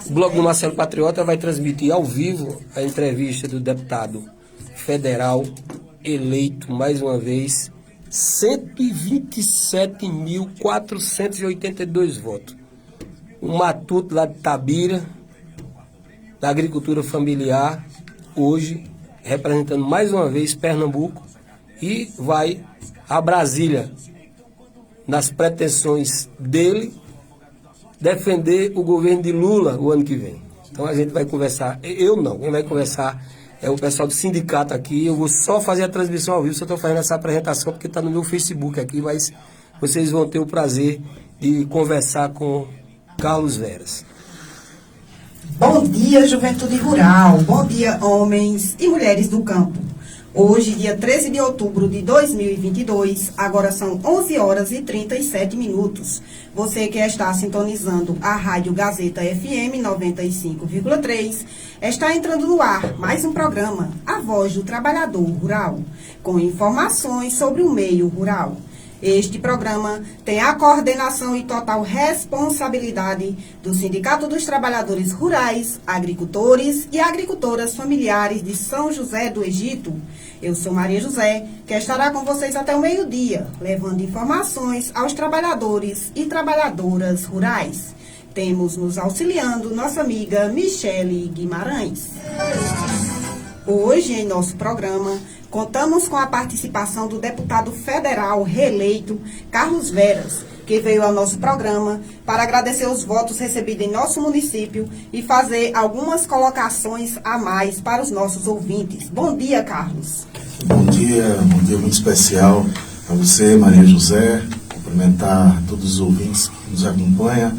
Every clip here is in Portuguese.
O blog do Marcelo Patriota vai transmitir ao vivo a entrevista do deputado federal eleito, mais uma vez, 127.482 votos. Um matuto lá de Tabira, da agricultura familiar, hoje, representando mais uma vez Pernambuco, e vai a Brasília, nas pretensões dele, defender o governo de Lula o ano que vem. Então a gente vai conversar, eu não, quem vai conversar é o pessoal do sindicato aqui. Eu vou só fazer a transmissão ao vivo, só estou fazendo essa apresentação porque está no meu Facebook aqui, mas vocês vão ter o prazer de conversar com Carlos Veras. Bom dia, juventude rural. Bom dia, homens e mulheres do campo. Hoje, dia 13 de outubro de 2022, agora são 11 horas e 37 minutos. Você que está sintonizando a Rádio Gazeta FM 95,3, está entrando no ar mais um programa, A Voz do Trabalhador Rural, com informações sobre o meio rural. Este programa tem a coordenação e total responsabilidade do Sindicato dos Trabalhadores Rurais, Agricultores e Agricultoras Familiares de São José do Egito. Eu sou Maria José, que estará com vocês até o meio-dia, levando informações aos trabalhadores e trabalhadoras rurais. Temos nos auxiliando nossa amiga Michele Guimarães. Hoje, em nosso programa, contamos com a participação do deputado federal reeleito Carlos Veras, que veio ao nosso programa para agradecer os votos recebidos em nosso município e fazer algumas colocações a mais para os nossos ouvintes. Bom dia, Carlos. Bom dia muito especial a você, Maria José, cumprimentar todos os ouvintes que nos acompanham,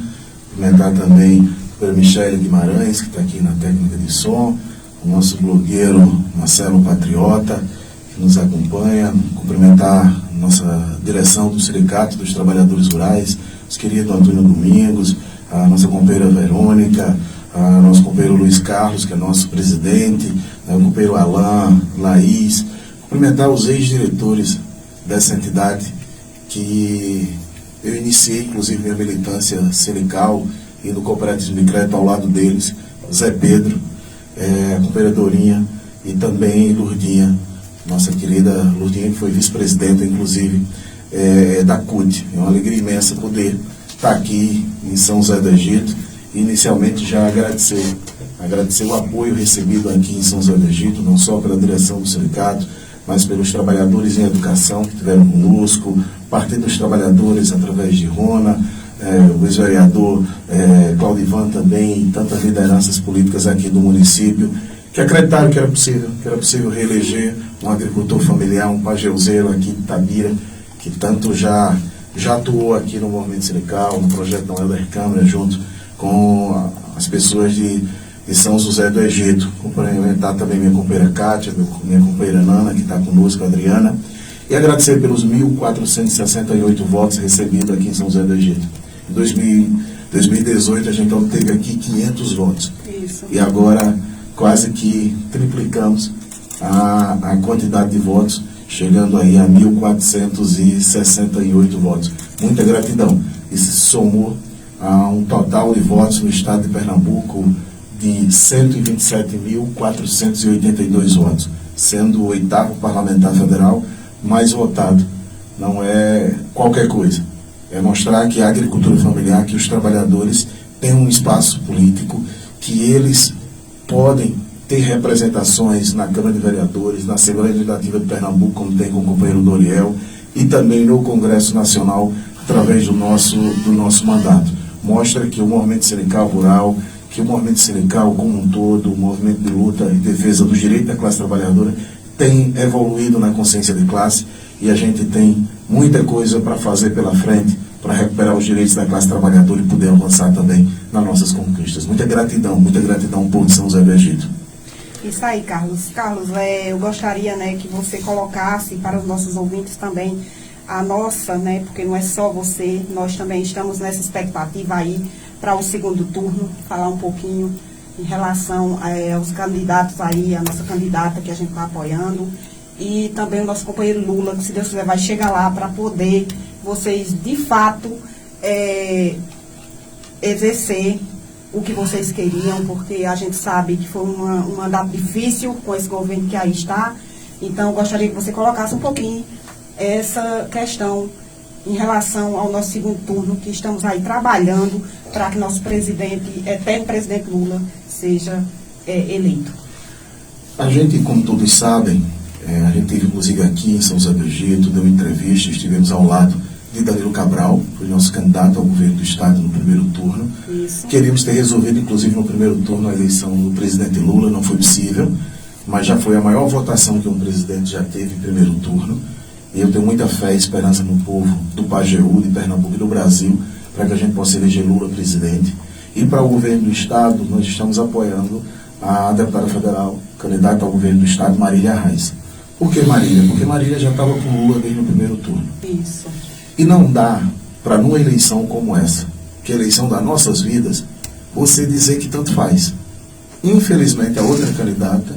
cumprimentar também a Michele Guimarães, que está aqui na técnica de som, o nosso blogueiro Marcelo Patriota, que nos acompanha, cumprimentar nossa direção do Sindicato dos Trabalhadores Rurais, os queridos Antônio Domingos, a nossa companheira Verônica, a nosso companheiro Luiz Carlos, que é nosso presidente, o companheiro Alain, Laís, cumprimentar os ex-diretores dessa entidade, que eu iniciei, inclusive, minha militância sindical e no cooperativismo de crédito ao lado deles, Zé Pedro, a companheira Dorinha e também Lourdinha, nossa querida Lourdinha, que foi vice-presidenta, inclusive, da CUT. É uma alegria imensa poder estar aqui em São José do Egito e, inicialmente, já agradecer o apoio recebido aqui em São José do Egito, não só pela direção do sindicato, mas pelos trabalhadores em educação que estiveram conosco, Partido dos Trabalhadores através de Rona, o ex-vereador Claudivan também, e tantas lideranças políticas aqui do município, que acreditaram que era possível reeleger um agricultor familiar, um pajeuzeiro aqui de Tabira, que tanto já atuou aqui no movimento sindical, no projeto da Helder Câmara, junto com as pessoas de São José do Egito. Cumprimentar também minha companheira Kátia, minha companheira Nana, que está conosco, a Adriana, e agradecer pelos 1.468 votos recebidos aqui em São José do Egito. Em 2018 a gente obteve aqui 500 votos. Isso. E agora quase que triplicamos a quantidade de votos, chegando aí a 1.468 votos. Muita gratidão. Isso se somou a um total de votos no estado de Pernambuco de 127.482 votos, sendo o 8º parlamentar federal mais votado. Não é qualquer coisa. É mostrar que a agricultura familiar, que os trabalhadores têm um espaço político, que eles podem ter representações na Câmara de Vereadores, na Assembleia Legislativa de Pernambuco, como tem com o companheiro Doriel, e também no Congresso Nacional, através do nosso mandato. Mostra que o movimento sindical rural, que o movimento sindical como um todo, o movimento de luta e defesa dos direitos da classe trabalhadora, tem evoluído na consciência de classe, e a gente tem muita coisa para fazer pela frente, para recuperar os direitos da classe trabalhadora e poder avançar também nas nossas conquistas. Muita gratidão ao povo de São José do Egito. Isso aí, Carlos. Carlos, eu gostaria, que você colocasse para os nossos ouvintes também a nossa, porque não é só você, nós também estamos nessa expectativa aí para o segundo turno, falar um pouquinho em relação aos candidatos aí, a nossa candidata que a gente está apoiando, e também o nosso companheiro Lula, que se Deus quiser vai chegar lá para poder vocês, de fato, exercer o que vocês queriam, porque a gente sabe que foi um mandato difícil com esse governo que aí está. Então, eu gostaria que você colocasse um pouquinho essa questão em relação ao nosso segundo turno, que estamos aí trabalhando para que nosso presidente, eterno presidente Lula, seja eleito. A gente, como todos sabem, a gente teve inclusive aqui em São José do Egito, deu entrevista, estivemos ao lado de Danilo Cabral, foi nosso candidato ao governo do Estado no primeiro turno. Isso. Queríamos ter resolvido, inclusive, no primeiro turno a eleição do presidente Lula, não foi possível, mas já foi a maior votação que um presidente já teve em primeiro turno. E eu tenho muita fé e esperança no povo do Pajeú, de Pernambuco e do Brasil, para que a gente possa eleger Lula presidente. E para o governo do Estado, nós estamos apoiando a deputada federal, candidata ao governo do Estado, Marília Reis. Por que Marília? Porque Marília já estava com Lula desde o primeiro turno. Isso. E não dá para, numa eleição como essa, que é a eleição das nossas vidas, você dizer que tanto faz. Infelizmente, a outra candidata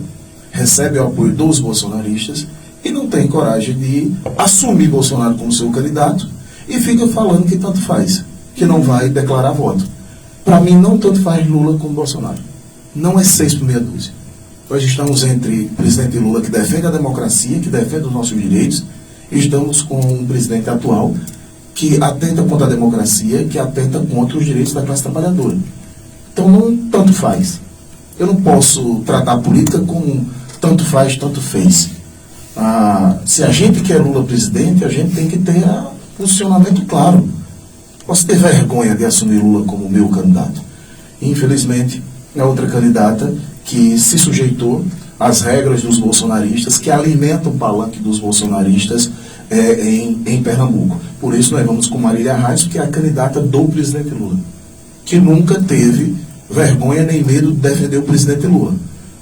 recebe o apoio dos bolsonaristas e não tem coragem de assumir Bolsonaro como seu candidato e fica falando que tanto faz, que não vai declarar voto. Para mim, não tanto faz Lula como Bolsonaro. Não é 6 por meia dúzia. Nós estamos entre o presidente Lula, que defende a democracia, que defende os nossos direitos, e estamos com um presidente atual que atenta contra a democracia, que atenta contra os direitos da classe trabalhadora. Então, não tanto faz. Eu não posso tratar a política como tanto faz, tanto fez. Se a gente quer Lula presidente, a gente tem que ter posicionamento claro. Posso ter vergonha de assumir Lula como meu candidato. Infelizmente, é outra candidata que se sujeitou às regras dos bolsonaristas, que alimentam o palanque dos bolsonaristas em Pernambuco. Por isso nós vamos com Marília Reis, que é a candidata do presidente Lula, que nunca teve vergonha nem medo de defender o presidente Lula.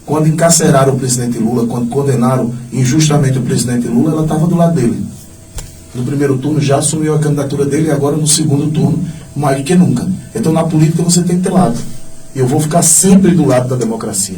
Quando encarceraram o presidente Lula, quando condenaram injustamente o presidente Lula, ela estava do lado dele. No primeiro turno já assumiu a candidatura dele e agora no segundo turno, mais que nunca. Então na política você tem que ter lado. Eu vou ficar sempre do lado da democracia.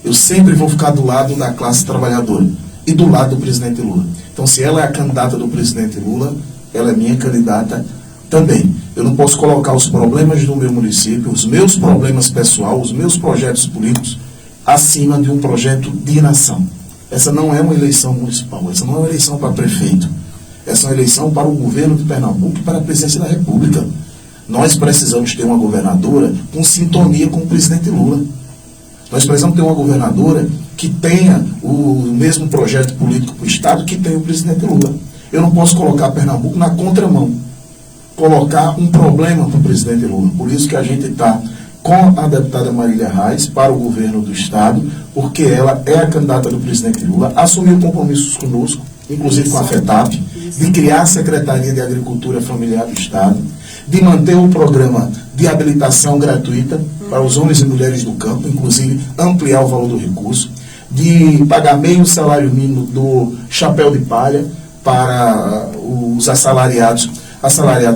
Eu sempre vou ficar do lado da classe trabalhadora e do lado do presidente Lula. Então, se ela é a candidata do presidente Lula, ela é minha candidata também. Eu não posso colocar os problemas do meu município, os meus problemas pessoais, os meus projetos políticos, acima de um projeto de nação. Essa não é uma eleição municipal, essa não é uma eleição para prefeito. Essa é uma eleição para o governo de Pernambuco e para a presidência da República. Nós precisamos ter uma governadora com sintonia com o presidente Lula. Nós precisamos ter uma governadora que tenha o mesmo projeto político para o Estado que tem o presidente Lula. Eu não posso colocar Pernambuco na contramão, colocar um problema para o presidente Lula. Por isso que a gente está com a deputada Marília Reis para o governo do Estado, porque ela é a candidata do presidente Lula, assumiu compromissos conosco, inclusive com a FETAP, de criar a Secretaria de Agricultura Familiar do Estado, de manter o programa de habilitação gratuita para os homens e mulheres do campo, inclusive ampliar o valor do recurso, de pagar meio salário mínimo do chapéu de palha para os assalariados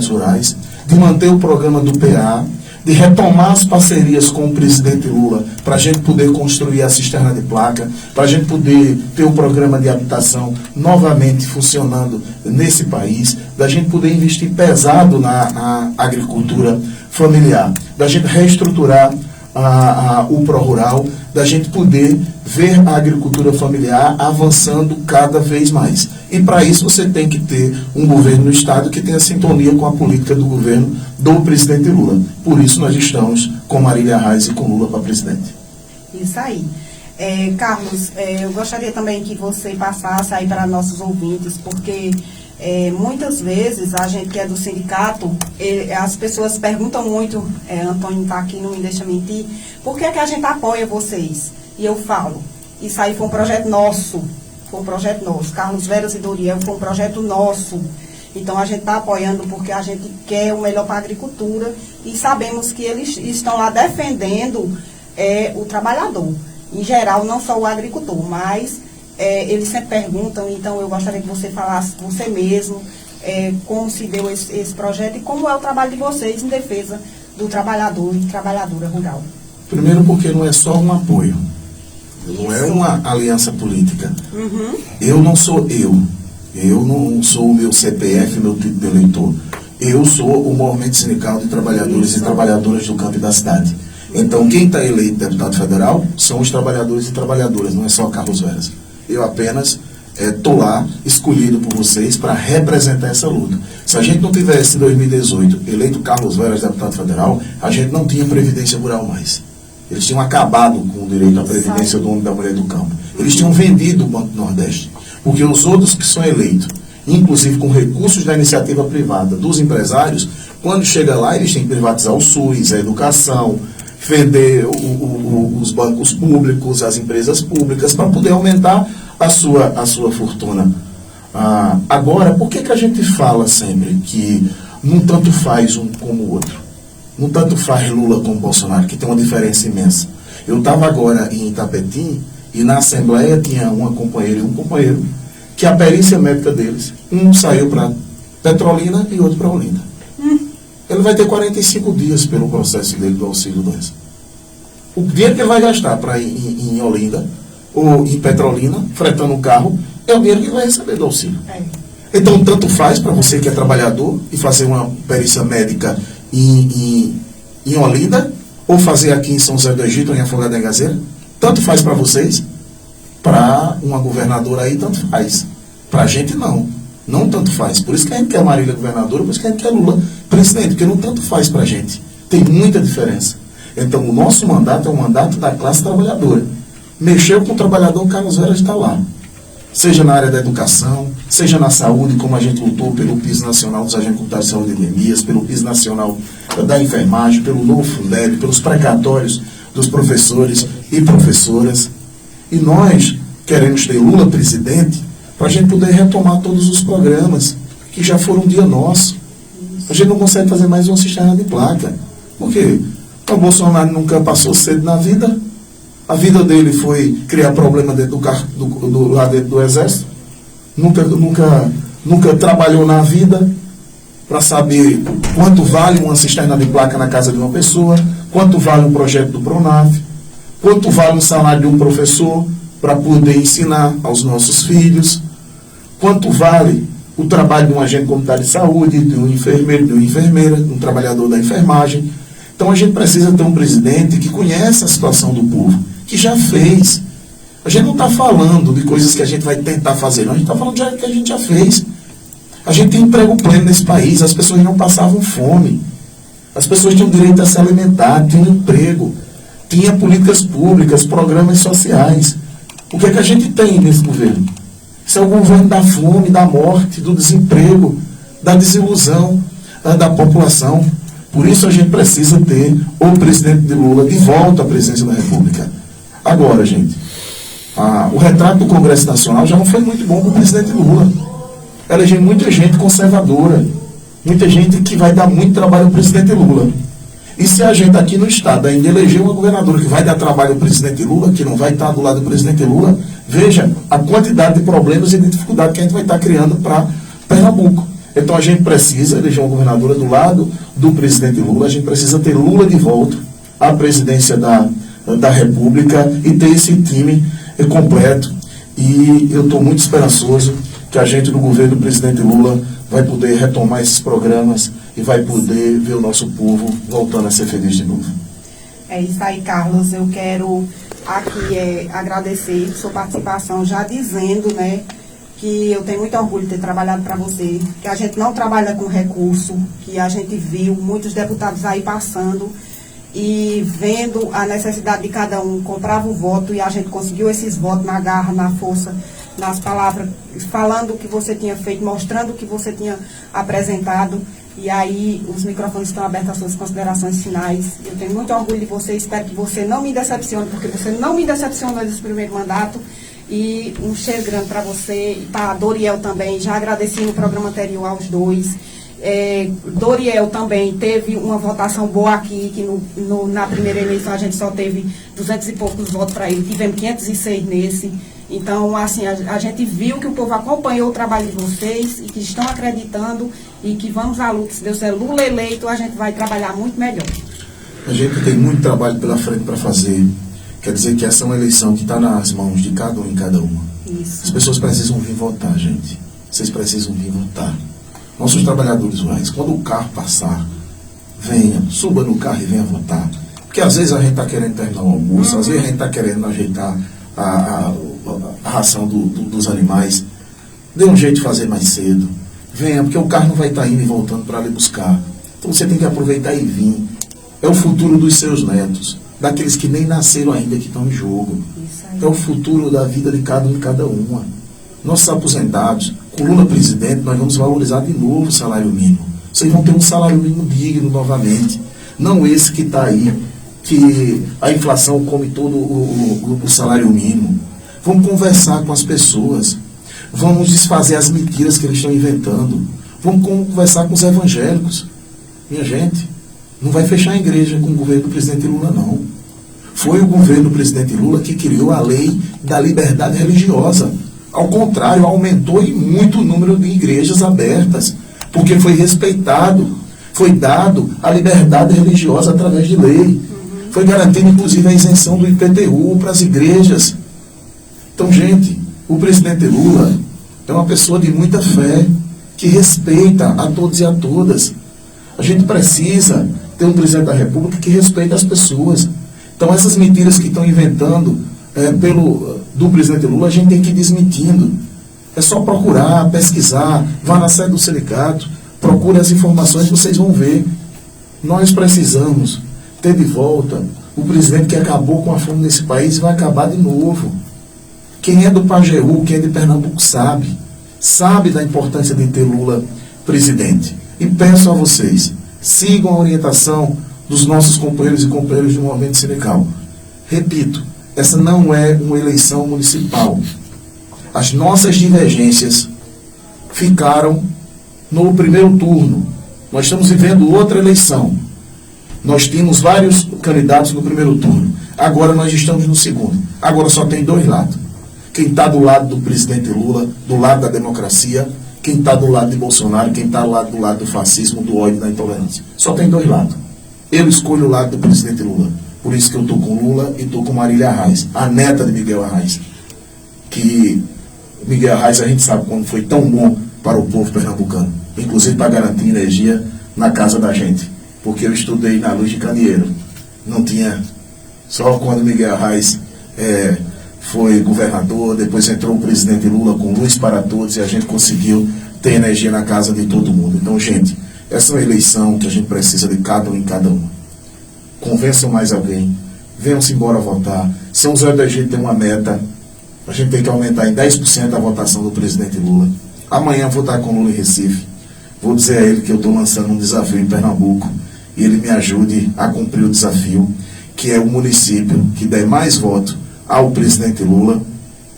rurais, de manter o programa do PA, de retomar as parcerias com o presidente Lula para a gente poder construir a cisterna de placa, para a gente poder ter o programa de habitação novamente funcionando nesse país, da gente poder investir pesado na agricultura familiar, da gente reestruturar o pró-rural, da gente poder ver a agricultura familiar avançando cada vez mais. E para isso você tem que ter um governo no Estado que tenha sintonia com a política do governo do presidente Lula. Por isso nós estamos com Marília Reis e com Lula para presidente. Isso aí. Carlos, eu gostaria também que você passasse aí para nossos ouvintes, porque muitas vezes a gente que é do sindicato, as pessoas perguntam muito, Antônio está aqui, não me deixa mentir, por que é que a gente apoia vocês? E eu falo, isso aí foi um projeto nosso, Carlos Veras e Doriel foi um projeto nosso. Então a gente está apoiando porque a gente quer o melhor para a agricultura e sabemos que eles estão lá defendendo o trabalhador. Em geral, não só o agricultor, mas eles sempre perguntam, então eu gostaria que você falasse você mesmo como se deu esse projeto e como é o trabalho de vocês em defesa do trabalhador e trabalhadora rural. Primeiro porque não é só um apoio, não é uma aliança política. Eu não sou eu não sou o meu CPF, meu título de eleitor. Eu sou o movimento sindical de trabalhadores e trabalhadoras do campo e da cidade. Então, quem está eleito deputado federal são os trabalhadores e trabalhadoras, não é só Carlos Veras. Eu apenas estou lá, escolhido por vocês, para representar essa luta. Se a gente não tivesse, em 2018, eleito Carlos Veras deputado federal, a gente não tinha Previdência Rural mais. Eles tinham acabado com o direito à Previdência do homem e da mulher do campo. Eles tinham vendido o Banco do Nordeste. Porque os outros que são eleitos, inclusive com recursos da iniciativa privada dos empresários, quando chega lá, eles têm que privatizar o SUS, a educação, vender os bancos públicos, as empresas públicas, para poder aumentar a sua fortuna. Agora, por que a gente fala sempre que não tanto faz um como o outro? Não tanto faz Lula como Bolsonaro, que tem uma diferença imensa. Eu estava agora em Itapetim e na Assembleia tinha uma companheira e um companheiro que a perícia médica deles, um saiu para Petrolina e outro para Olinda. Ele vai ter 45 dias pelo processo dele do auxílio-doença. O dinheiro que ele vai gastar para ir em Olinda ou em Petrolina, fretando o carro, é o dinheiro que ele vai receber do auxílio. Então, tanto faz para você que é trabalhador e fazer uma perícia médica em Olinda, ou fazer aqui em São José do Egito ou em Afogado da Engazeira, tanto faz para vocês, para uma governadora aí, tanto faz. Para a gente, não. Não tanto faz. Por isso que a gente quer Marília governadora, por isso que a gente quer Lula presidente, porque não tanto faz para a gente. Tem muita diferença. Então, o nosso mandato é o mandato da classe trabalhadora. Mexeu com o trabalhador, Carlos Veras está lá. Seja na área da educação, seja na saúde, como a gente lutou pelo piso nacional dos agentes comunitários de saúde e endemias, pelo piso nacional da enfermagem, pelo novo Fundeb, pelos precatórios dos professores e professoras. E nós queremos ter Lula presidente para a gente poder retomar todos os programas que já foram um dia nosso. A gente não consegue fazer mais uma cisterna de placa. Por quê? O Bolsonaro nunca passou cedo na vida. A vida dele foi criar problema dentro lá dentro do Exército. Nunca trabalhou na vida para saber quanto vale uma cisterna de placa na casa de uma pessoa, quanto vale um projeto do Pronaf, quanto vale um salário de um professor para poder ensinar aos nossos filhos, quanto vale o trabalho de um agente comunitário de saúde, de um enfermeiro, de uma enfermeira, de um trabalhador da enfermagem. Então a gente precisa ter um presidente que conhece a situação do povo, que já fez. A gente não está falando de coisas que a gente vai tentar fazer, não. A gente está falando de que a gente já fez. A gente tem emprego pleno nesse país, as pessoas não passavam fome. As pessoas tinham direito a se alimentar, tinham emprego, tinha políticas públicas, programas sociais. O que é que a gente tem nesse governo? Isso é o governo da fome, da morte, do desemprego, da desilusão da população. Por isso a gente precisa ter o presidente de Lula de volta à presidência da República. Agora, gente, o retrato do Congresso Nacional já não foi muito bom para o presidente Lula. Elegeu muita gente conservadora, muita gente que vai dar muito trabalho ao presidente Lula. E se a gente aqui no Estado ainda eleger uma governadora que vai dar trabalho ao presidente Lula, que não vai estar do lado do presidente Lula, veja a quantidade de problemas e de dificuldade que a gente vai estar criando para Pernambuco. Então a gente precisa eleger uma governadora do lado do presidente Lula, a gente precisa ter Lula de volta à presidência da República e ter esse time completo. E eu estou muito esperançoso que a gente no governo do presidente Lula vai poder retomar esses programas e vai poder ver o nosso povo voltando a ser feliz de novo. É isso aí, Carlos. Eu quero aqui agradecer sua participação, já dizendo, né, que eu tenho muito orgulho de ter trabalhado para você, que a gente não trabalha com recurso, que a gente viu muitos deputados aí passando e vendo a necessidade de cada um, comprava o voto e a gente conseguiu esses votos na garra, na força, nas palavras, falando o que você tinha feito, mostrando o que você tinha apresentado. E aí os microfones estão abertos às suas considerações finais. Eu tenho muito orgulho de você, espero que você não me decepcione, porque você não me decepcionou nesse primeiro mandato. E um cheiro grande para você e para a Doriel também. Já agradeci no programa anterior aos dois. Doriel também teve uma votação boa aqui, que na primeira eleição a gente só teve 200 e poucos votos para ele, tivemos 506 nesse. Então, assim, a gente viu que o povo acompanhou o trabalho de vocês e que estão acreditando e que vamos à luta. Se Deus é Lula eleito, a gente vai trabalhar muito melhor. A gente tem muito trabalho pela frente para fazer. Quer dizer que essa é uma eleição que está nas mãos de cada um e cada uma. Isso. As pessoas precisam vir votar, gente. Vocês precisam vir votar. nossos trabalhadores rurais, quando o carro passar, venha, suba no carro e venha votar. Porque às vezes a gente está querendo terminar o almoço, às vezes a gente está querendo ajeitar a ração dos animais. Dê um jeito de fazer mais cedo. Venha, porque o carro não vai estar indo e voltando para ali buscar. Então você tem que aproveitar e vir. É o futuro dos seus netos, daqueles que nem nasceram ainda, que estão em jogo. É o futuro da vida de cada um e cada uma. Nossos aposentados, com Lula presidente, nós vamos valorizar de novo o salário mínimo. Vocês vão ter um salário mínimo digno novamente. Não esse que está aí, que a inflação come todo o salário mínimo. Vamos conversar com as pessoas. Vamos desfazer as mentiras que eles estão inventando. Vamos conversar com os evangélicos. Minha gente, não vai fechar a igreja com o governo do presidente Lula, não. Foi o governo do presidente Lula que criou a lei da liberdade religiosa. Ao contrário, aumentou e muito o número de igrejas abertas, porque foi respeitado, foi dado a liberdade religiosa através de lei. Foi garantida, inclusive, a isenção do IPTU para as igrejas. Então, gente, o presidente Lula é uma pessoa de muita fé, que respeita a todos e a todas. A gente precisa ter um presidente da República que respeita as pessoas. Então, essas mentiras que estão inventando do presidente Lula, a gente tem que ir desmentindo. É só procurar, pesquisar, vá na sede do sindicato, procure as informações, vocês vão ver. Nós precisamos ter de volta o presidente que acabou com a fome nesse país e vai acabar de novo. Quem é do Pajeú, quem é de Pernambuco sabe da importância de ter Lula presidente. E peço a vocês, sigam a orientação dos nossos companheiros e companheiras do movimento sindical. Repito, essa não é uma eleição municipal. As nossas divergências ficaram no primeiro turno. Nós estamos vivendo outra eleição. Nós tínhamos vários candidatos no primeiro turno. Agora nós estamos no segundo. Agora só tem dois lados. Quem está do lado do presidente Lula, do lado da democracia, quem está do lado de Bolsonaro, quem está do lado do fascismo, do ódio, da intolerância. Só tem dois lados. Eu escolho o lado do presidente Lula. Por isso que eu estou com Lula e estou com Marília Arraes, a neta de Miguel Arraes. Que Miguel Arraes, a gente sabe quando foi tão bom para o povo pernambucano, inclusive para garantir energia na casa da gente. Porque eu estudei na Luz de Candeeiro. Não tinha, só quando Miguel Arraes foi governador, depois entrou o presidente Lula com luz para todos e a gente conseguiu ter energia na casa de todo mundo. Então, gente, essa é uma eleição que a gente precisa de cada um em cada uma. Convençam mais alguém, venham-se embora votar. São José do Egito tem uma meta, a gente tem que aumentar em 10% a votação do presidente Lula. Amanhã vou estar com Lula em Recife, vou dizer a ele que eu estou lançando um desafio em Pernambuco e ele me ajude a cumprir o desafio, que é o município que der mais voto ao presidente Lula,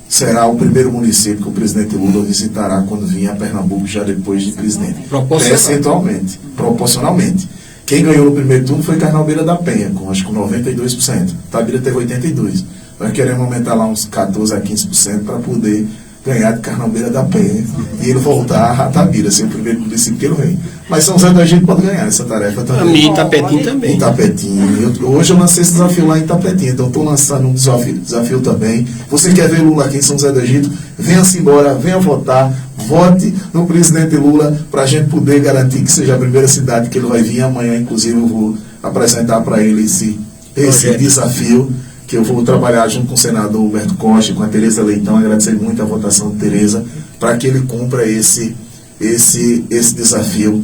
será o primeiro município que o presidente Lula visitará quando vier a Pernambuco, já depois de presidente. Proporcionalmente. Quem ganhou no primeiro turno foi Carnalbeira da Penha, com acho que 92%. Tabira teve 82%. Nós queremos aumentar lá uns 14% a 15% para poder ganhar de Carnalbeira da Penha e ele voltar a Tabira, ser o primeiro município que ele vem. Mas São José do Egito pode ganhar essa tarefa também. Em Itapetim também. Em Itapetim. Hoje eu lancei esse desafio lá em Itapetim, então estou lançando um desafio também. Você quer ver Lula aqui em São José do Egito? Venha-se embora, venha votar, vote no presidente Lula para a gente poder garantir que seja a primeira cidade que ele vai vir. Amanhã, inclusive, eu vou apresentar para ele esse desafio, que eu vou trabalhar junto com o senador Humberto Costa, com a Tereza Leitão, agradecer muito a votação de Tereza, para que ele cumpra esse desafio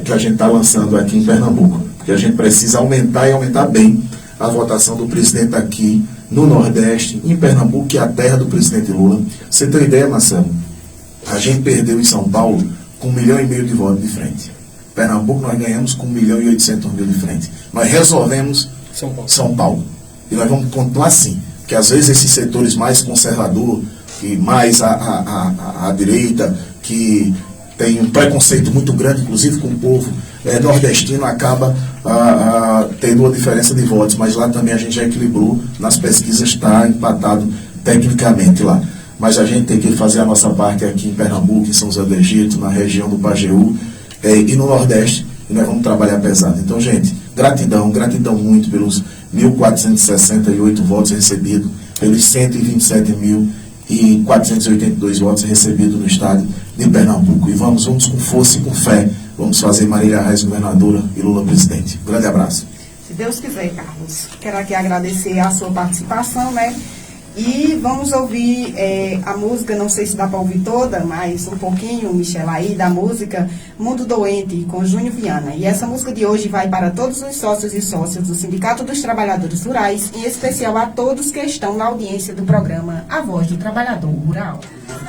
que a gente está lançando aqui em Pernambuco. Porque a gente precisa aumentar e aumentar bem a votação do presidente aqui no Nordeste, em Pernambuco, que é a terra do presidente Lula. Você tem ideia, Marcelo? A gente perdeu em São Paulo com 1,5 milhão de votos de frente. Pernambuco nós ganhamos com 1.800.000 de frente. Nós resolvemos São Paulo. E nós vamos continuar assim. Porque às vezes esses setores mais conservadores, e mais à direita, que tem um preconceito muito grande, inclusive com o povo nordestino, acaba tendo uma diferença de votos. Mas lá também a gente já equilibrou, nas pesquisas está empatado tecnicamente lá. Mas a gente tem que fazer a nossa parte aqui em Pernambuco, em São José do Egito, na região do Pajeú e no Nordeste, e nós vamos trabalhar pesado. Então, gente, gratidão muito pelos 1.468 votos recebidos, pelos 127.000 e 482 votos recebidos no estado de Pernambuco. E vamos com força e com fé. Vamos fazer Marília Reis governadora e Lula presidente. Grande abraço. Se Deus quiser, Carlos. Quero aqui agradecer a sua participação, né? E vamos ouvir a música, não sei se dá para ouvir toda, mas um pouquinho, Michel, aí, da música Mundo Doente, com Júnior Viana. E essa música de hoje vai para todos os sócios e sócias do Sindicato dos Trabalhadores Rurais, em especial a todos que estão na audiência do programa A Voz do Trabalhador Rural.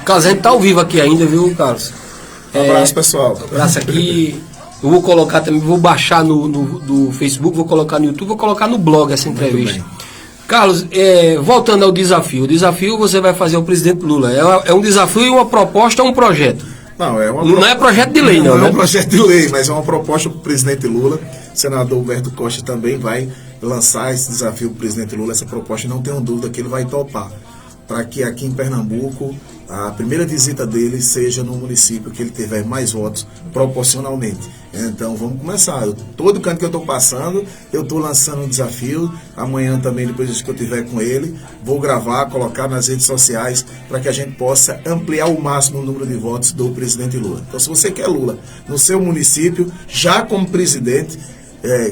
Carlos, a gente tá ao vivo aqui ainda, viu, Carlos? Um abraço, pessoal. Um abraço aqui. Eu vou colocar também, vou baixar no Facebook, vou colocar no YouTube, vou colocar no blog essa entrevista. Carlos, voltando ao desafio. O desafio você vai fazer ao presidente Lula. É um desafio e uma proposta ou um projeto? Não, não é projeto de lei, não, né? Não é um projeto de lei, mas é uma proposta para o presidente Lula. O senador Humberto Costa também vai lançar esse desafio para o presidente Lula. Essa proposta, não tenho dúvida que ele vai topar. Para que aqui em Pernambuco, a primeira visita dele seja no município que ele tiver mais votos proporcionalmente. Então vamos começar. Todo canto que eu estou passando, eu estou lançando um desafio. Amanhã também, depois que eu estiver com ele, vou gravar, colocar nas redes sociais para que a gente possa ampliar ao máximo o número de votos do presidente Lula. Então, se você quer Lula no seu município, já como presidente,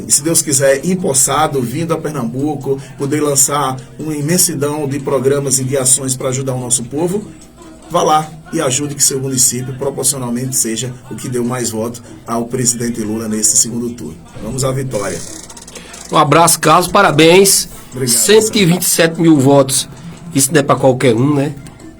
se Deus quiser, empossado, vindo a Pernambuco, poder lançar uma imensidão de programas e de ações para ajudar o nosso povo, vá lá e ajude que seu município proporcionalmente seja o que deu mais votos ao presidente Lula nesse segundo turno. Vamos à vitória. Um abraço, Carlos, parabéns. Obrigado, 127 mil votos, isso não é para qualquer um, né?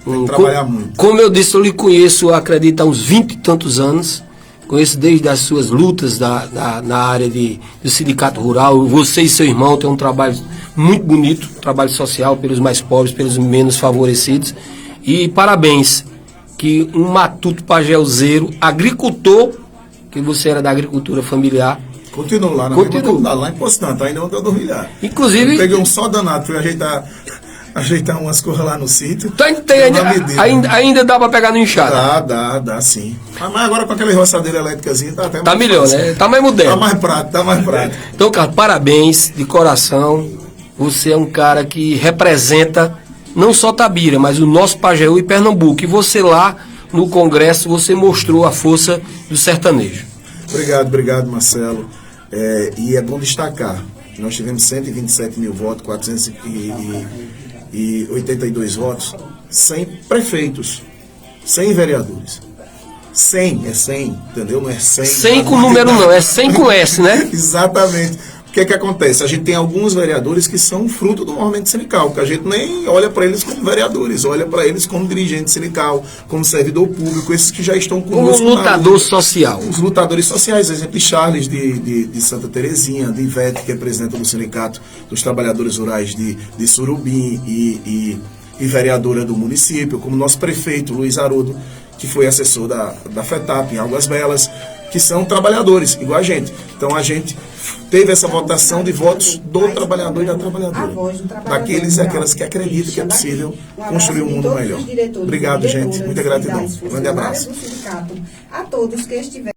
Tem que trabalhar muito. Como eu disse, eu lhe conheço, acredito, há uns 20 e tantos anos. Conheço desde as suas lutas na área do sindicato rural. Você e seu irmão têm um trabalho muito bonito, um trabalho social pelos mais pobres, pelos menos favorecidos. E parabéns, que um matuto pajelzeiro, agricultor, que você era da agricultura familiar. Continuo lá, lá em Poço Santo, ainda não estou dormindo. Inclusive, eu peguei um sol danado, fui ajeitar umas coisas lá no sítio. Ainda dá para pegar no enxada? Dá sim. Mas agora com aquela roçadeira elétricazinha tá até mais melhor, fácil, né? Tá mais moderno. Tá mais prático. Então, cara, parabéns de coração. Você é um cara que representa não só Tabira, mas o nosso Pajeú e Pernambuco. E você lá no Congresso, você mostrou a força do sertanejo. Obrigado, Marcelo. E é bom destacar, nós tivemos 127 mil votos, 482 votos, 100 prefeitos, 100 vereadores. 100, 100, entendeu? Não é 100. 100 com número não, é 100 com S, né? Exatamente. O que é que acontece? A gente tem alguns vereadores que são fruto do movimento sindical, que a gente nem olha para eles como vereadores, olha para eles como dirigente sindical, como servidor público, esses que já estão conosco. Como lutador social. Os lutadores sociais, exemplo de Charles de Santa Terezinha, de Ivete, que é presidente do Sindicato dos Trabalhadores Rurais de Surubim e vereadora do município, como nosso prefeito Luiz Haroldo, que foi assessor da FETAP em Águas Belas, que são trabalhadores, igual a gente. Então a gente teve essa votação de votos do trabalhador e da trabalhadora. Daqueles e aquelas que acreditam que é possível construir um mundo melhor. Obrigado, gente. Muita gratidão. Grande abraço. A todos que estiverem